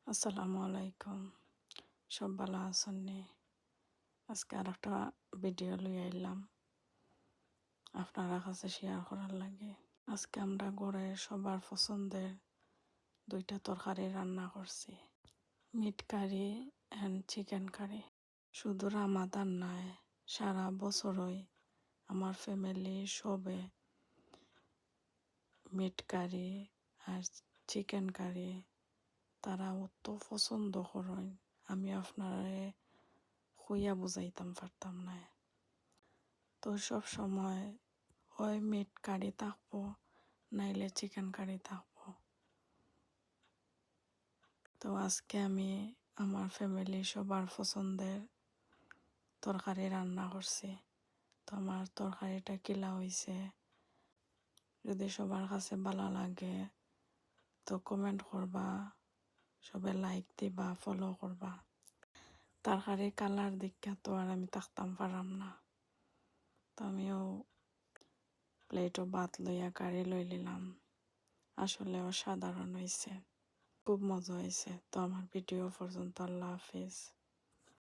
আসসালামু আলাইকুম। সব ভালো আছেন নি? আজকে আরেকটা ভিডিও লই আইলাম আপনারা কাছে শেয়ার করার লাগে। আজকে আমরা ঘরে সবার পছন্দের দুইটা তরকারি রান্না করছি, meat curry and chicken curry. শুধু রামাদান নাই, সারা বছরই আমার ফ্যামিলি সবে মিট কারি আর চিকেন কারি তারা অত পছন্দ করেন, আমি আপনারে কইয়া বুঝাইতাম পারতাম না। তো সব সময় হয় মিট কারি থাকবো, নাইলে চিকেন কারি থাকবো। তো আজকে আমি আমার ফ্যামিলি সবার পছন্দের তরকারি রান্না করছি। তো আমার তরকারিটা কিলা হয়েছে, যদি সবার কাছে ভালো লাগে তো কমেন্ট করবা, সবে লাইক দিবা, ফলো করবা। তরকারি কালার দেখা তো আর আমি থাকতাম পারাম না, তো আমিও প্লেটও ভাত লইয়া কারি লই নিলাম। আসলে অসাধারণ হয়েছে, খুব মজা হয়েছে। তো আমার ভিডিও পর্যন্ত, আল্লাহ হাফিজ।